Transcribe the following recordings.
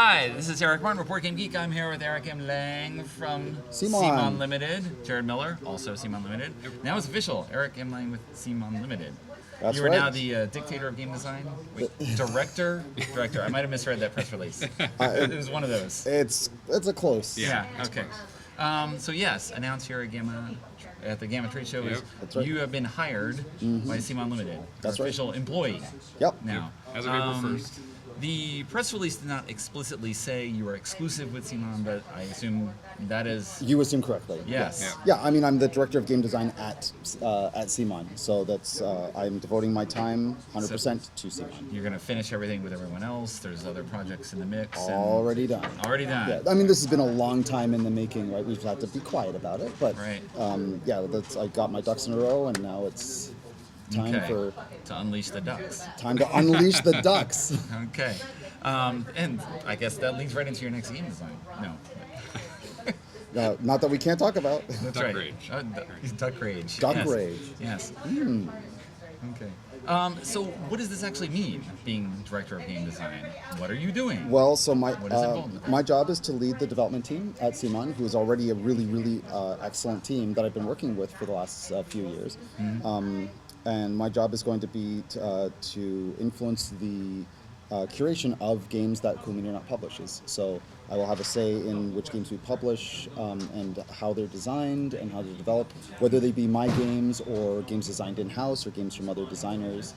Hi, this is Eric Martin, Report Game Geek. I'm here with Eric M. Lang from CMON Limited. Jared Miller, also CMON Limited. Now it's official, Eric M. Lang with CMON Limited. That's you are right. now the dictator of game design? Wait, director? Director. I might have misread that press release. It was one of those. It's a close. Yeah, okay. So yes, announced here at GAMA, at the GAMA trade show, is That's right. you have been hired by CMON Limited. That's your right. official employee Yep. now. As of April 1st. The press release did not explicitly say you are exclusive with CMON, but I assume that is... You assume correctly. Yes. Yeah, I mean, I'm the director of game design at CMON, so that's I'm devoting my time 100% to CMON. You're going to finish everything with everyone else. There's other projects in the mix. and- Already done. Already done. Yeah, I mean, this has been a long time in the making, right? We've had to be quiet about it, but Right. yeah, I got my ducks in a row, and now it's time Okay. To unleash the ducks. to unleash the ducks. Okay. And I guess that leads right into your next game design. No. Not that we can't talk about. That's Duck right. Rage. Duck Rage. Duck Yes. Rage. Yes. Okay. So what does this actually mean, being director of game design? What are you doing? Well, so What is involved with that? my job is to lead the development team at CMON, who is already a really excellent team that I've been working with for the last few years. And my job is going to be to influence the curation of games that Cool Media Not publishes. So I will have a say in which games we publish and how they're designed and how they're developed, whether they be my games or games designed in-house or games from other designers.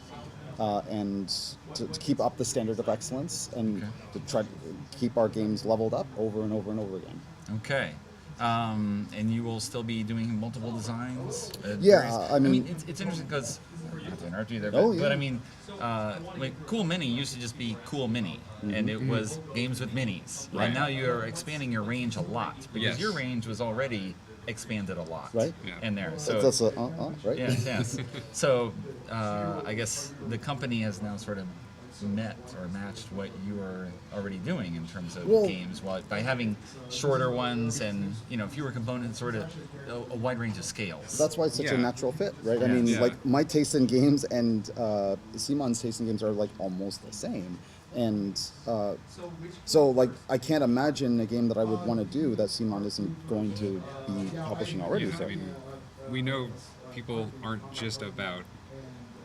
And to keep up the standard of excellence and to try to keep our games leveled up over and over and over again. Okay. And you will still be doing multiple designs? Yeah, various- I mean- it's interesting because, not to interrupt you there, Oh, but, yeah. but I mean, like Cool Mini used to just be Cool Mini, and it was games with minis. Right. And now you're expanding your range a lot, because Yes. your range was already expanded a lot Right. Yeah. in there. So That's right? Yes, yes. So I guess the company has now sort of met or matched what you are already doing in terms of Well- games, by having shorter ones and fewer components, sort of a wide range of scales. That's why it's such a Yeah. natural fit, right? I Yeah. mean, Yeah. like my taste in games and Simon's taste in games are like almost the same, and so like I can't imagine a game that I would want to do that Simon isn't going to be publishing already. Yeah, So I mean, we know people aren't just about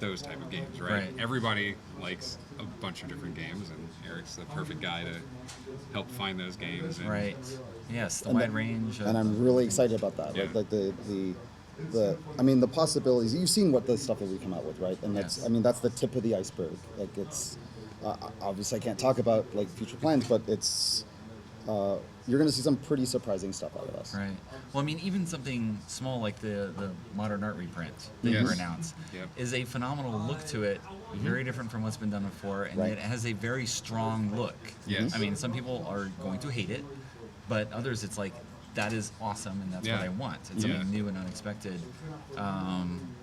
those type of games, right? Right. Everybody likes a bunch of different games, and Eric's the perfect guy to help find those games. And Right. Yes, the And wide the- range. and I'm really excited about that. Yeah. Like the I mean the possibilities. You've seen what the stuff that we come out with, right? And that's Yes. I mean that's the tip of the iceberg. Like it's obviously I can't talk about like future plans, but it's you're going to see some pretty surprising stuff out of us. Right. Well, I mean, even something small like the modern art reprint that you Yes. announced Yep. is a phenomenal look to it, very different from what's been done before, and Right. it has a very strong look. Yes. I mean, some people are going to hate it, but others it's like, that is awesome, and that's what Yeah. I want. It's Yeah. something new and unexpected,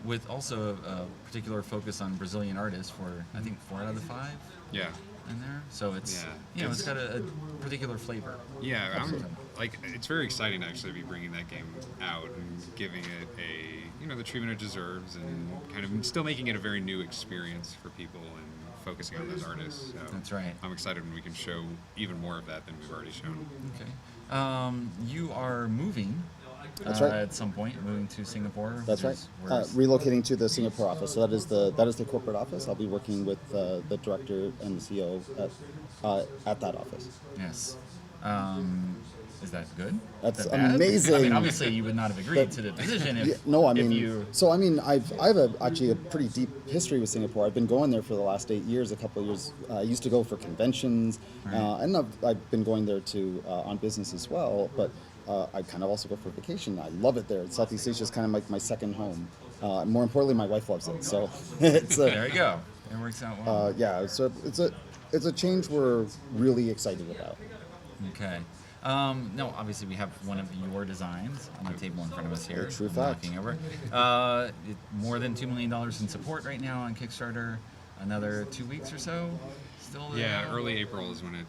with also a particular focus on Brazilian artists for, I think, 4 out of the 5 yeah, in there. So it's, Yeah. it's got a particular flavor. yeah. Absolutely. It's very exciting to actually be bringing that game out and giving it the treatment it deserves, and kind of still making it a very new experience for people and focusing on those artists. So That's right. I'm excited when we can show even more of that than we've already shown. Okay. You are moving That's right. at some point, moving to Singapore. That's right. Relocating to the Singapore office. So that is the corporate office. I'll be working with the director and the CEO at that office. Yes. Is that good? That's Is that bad? I amazing. mean, obviously, you would not have agreed to the position if, Yeah, no, I if mean, you. so I mean, I have actually a pretty deep history with Singapore. I've been going there for the last 8 years. A couple of years, I used to go for conventions, and I've been going there to on business as well. But I kind of also go for vacation. I love it there. Southeast Asia is kind of like my second home. More importantly, my wife loves it. So it's There you go. It works out well. yeah, it's a change we're really excited about. Okay. No, obviously we have one of your designs on the table in front of us here. A true I'm fact. Knocking over. More than $2 million in support right now on Kickstarter. Another 2 weeks or so. Still. Yeah, early April is when it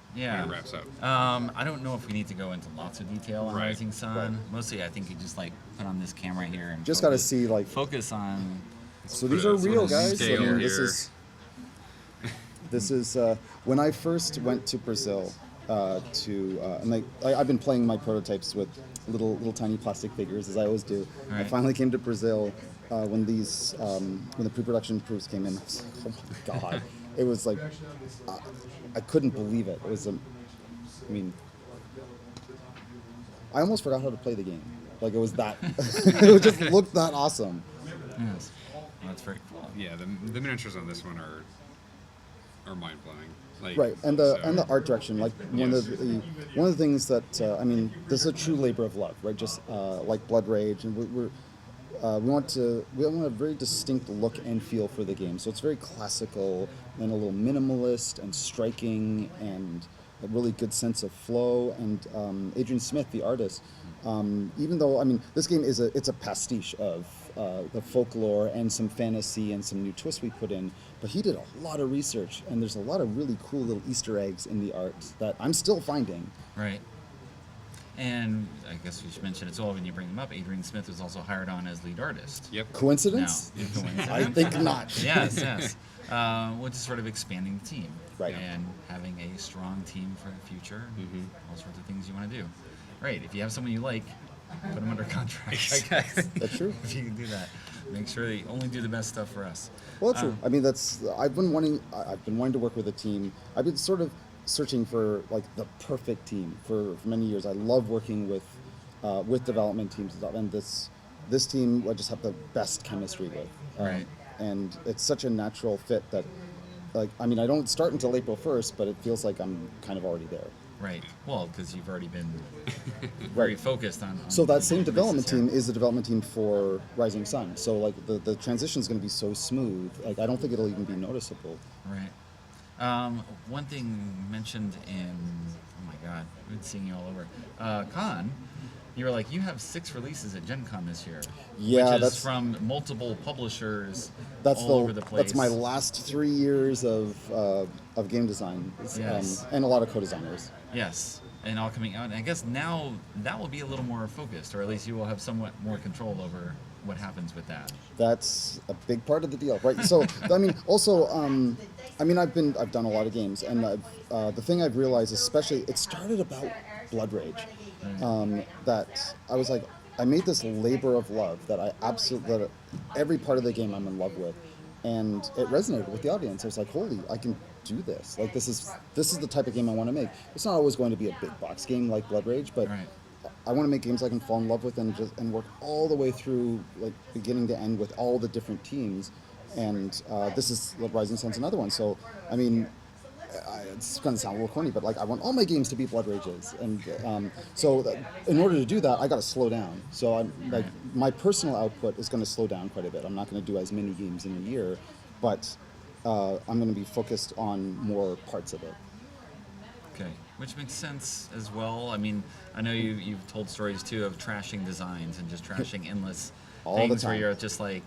wraps up. I don't know if we need to go into lots of detail on Right. Rising Sun. Mostly, I think you just like put on this camera here and Just got to see like. focus on. So these put are a sort real of guys. I scale mean, here. this is when I first went to Brazil and I've been playing my prototypes with little tiny plastic figures as I always do. I Right. finally came to Brazil when the pre-production proofs came in. I was like, oh my god! It was like I couldn't believe it. It was I mean, I almost forgot how to play the game. Like it was that. It just looked that awesome. Yes. Well, that's very cool. Yeah, the miniatures on this one are mind blowing. Like, Right, and the so- art direction, like one of the things that I mean, this is a true labor of love, right? Just like Blood Rage, and we want a very distinct look and feel for the game. So it's very classical and a little minimalist and striking and a really good sense of flow. And Adrian Smith, the artist, even though I mean this game it's a pastiche of the folklore and some fantasy and some new twists we put in, but he did a lot of research and there's a lot of really cool little Easter eggs in the art that I'm still finding. Right. And I guess we should mention as well when you bring him up, Adrian Smith was also hired on as lead artist. Yep. Coincidence? No, coincidence. I think not. Yes, yes. Which is sort of expanding the team. Right. And having a strong team for the future, and all sorts of things you want to do. Right. If you have someone you like, put them under contract. I guess. That's true. If you can do that, make sure they only do the best stuff for us. Well, that's true. I mean, I've been wanting to work with a team. I've been sort of searching for like the perfect team for many years. I love working with development teams and stuff, and this team I just have the best chemistry with. Right. And it's such a natural fit that, like, I mean, I don't start until April 1st, but it feels like I'm kind of already there. Right. Well, because you've already been very Right. focused on So that same releases, development yeah. team is the development team for Rising Sun. So like the transition is going to be so smooth. Like I don't think it'll even be noticeable. Right. One thing mentioned in, oh my God, I've been seeing you all over. Con, you were like, you have 6 releases at Gen Con this year. Yeah, which is that's- from multiple publishers That's all over the place. That's my last 3 years of game design, Yes. and a lot of co-designers. Yes, and all coming out. And I guess now that will be a little more focused, or at least you will have somewhat more control over what happens with that. That's a big part of the deal, right? So I mean, also, I mean, I've done a lot of games, and the thing I've realized, especially, it started about Blood Rage, that I was like, I made this labor of love that that every part of the game I'm in love with, and it resonated with the audience. I was like, holy, I can do this. Like this is the type of game I want to make. It's not always going to be a big box game like Blood Rage, but Right. I want to make games I can fall in love with and work all the way through, like beginning to end, with all the different teams. And this is Rising Sun's another one. So I mean, it's going to sound a little corny, but like I want all my games to be Blood Rages, and in order to do that, I got to slow down. So I'm like my personal output is going to slow down quite a bit. I'm not going to do as many games in a year, but I'm going to be focused on more parts of it. Okay, which makes sense as well. I mean, I know you've told stories too of trashing designs and just trashing endless All the things where time. you're just like,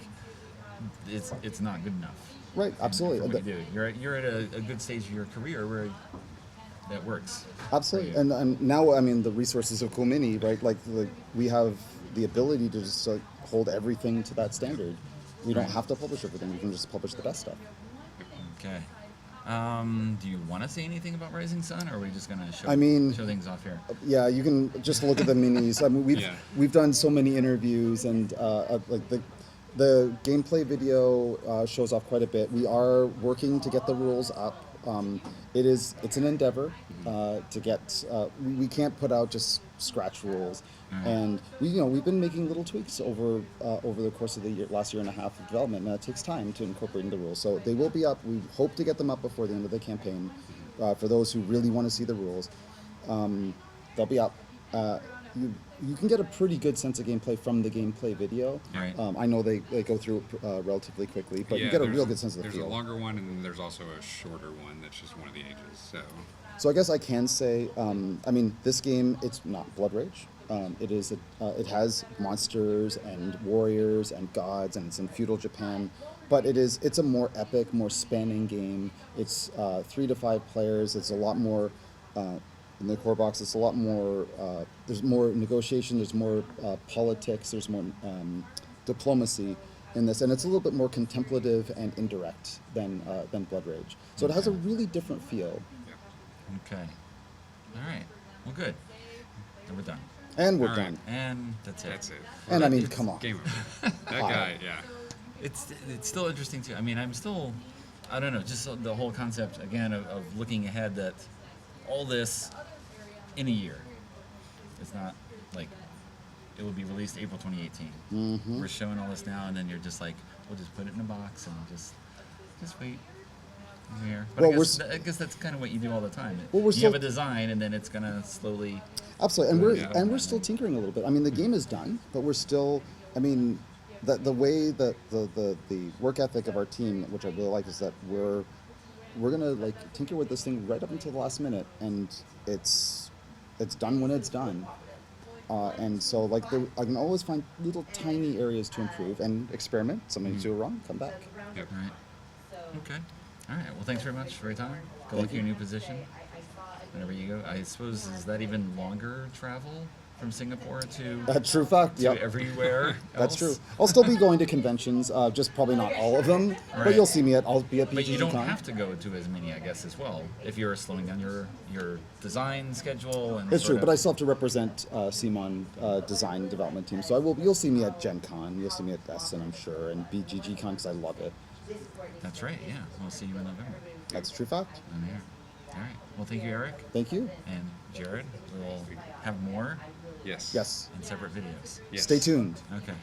it's not good enough. Right, absolutely. For what you do. You're at a good stage of your career where that works. Absolutely, for you. and now I mean the resources of Cool Mini, right? Like we have the ability to just hold everything to that standard. We don't have to publish everything. We can just publish the best stuff. Okay. Do you want to say anything about Rising Sun, or are we just gonna show, I mean- show things off here? Yeah, you can just look at the minis. I mean, Yeah. we've done so many interviews, and like the gameplay video shows off quite a bit. We are working to get the rules up. It's an endeavor to get. We can't put out just scratch rules, and we've been making little tweaks over the course of the last year and a half of development. And it takes time to incorporate into the rules, so they will be up. We hope to get them up before the end of the campaign. For those who really want to see the rules, they'll be up. You can get a pretty good sense of gameplay from the gameplay video. Right. I know they go through it relatively quickly, but you get a there's- real good sense of the There's feel. a longer one, and then there's also a shorter one that's just one of the ages. So I guess I can say, I mean, this game, it's not Blood Rage. It has monsters and warriors and gods, and it's in feudal Japan. But it's a more epic, more spanning game. It's 3 to 5 players. It's a lot more. In the core box, it's a lot more. There's more negotiation. There's more politics. There's more diplomacy in this, and it's a little bit more contemplative and indirect than Blood Rage. So it has a really different feel. Okay. All right. Well, good. Then we're done. And we're All right. done. And that's it. That's it. And I mean, it's come on. Game over. That guy, yeah. It's still interesting too. I mean, I'm still, I don't know, just the whole concept again of looking ahead that all this in a year. It's not like it will be released April 2018. Mm-hmm. We're showing all this now, and then you're just like, we'll just put it in a box and just wait. Here. But Well, I guess that's kind of what you do all the time. Well, we're you still- have a design, and then it's gonna slowly. Absolutely, and we're Yeah. and we're still tinkering a little bit. I mean, the game is done, but we're still. I mean, the way that the work ethic of our team, which I really like, is that we're gonna like tinker with this thing right up until the last minute, and it's done when it's done. And so like I can always find little tiny areas to improve and experiment. Something's do it wrong, come back. Yep. All right. Okay. All right. Well, thanks very much for your time. Go Thank look at your you. new position. Whenever you go, I suppose is that even longer travel from Singapore to True fact. to Yep. everywhere? That's true. else? I'll still be going to conventions, just probably not all of them. But Right. you'll see me at. I'll be at But you PGG don't have to go to as many, I guess, as well. If you're slowing down your design schedule and It's true, sort but I of- still have to represent CMON design development team. So you'll see me at Gen Con, you'll see me at Essen, I'm sure, and BGG Con because I love it. That's right. Yeah, we'll see you in November. That's a true fact. I'm here. All right. Well, thank you, Eric Thank you. and Jared. We'll have more Yes. Yes. in separate videos. Yes. Stay tuned. Okay.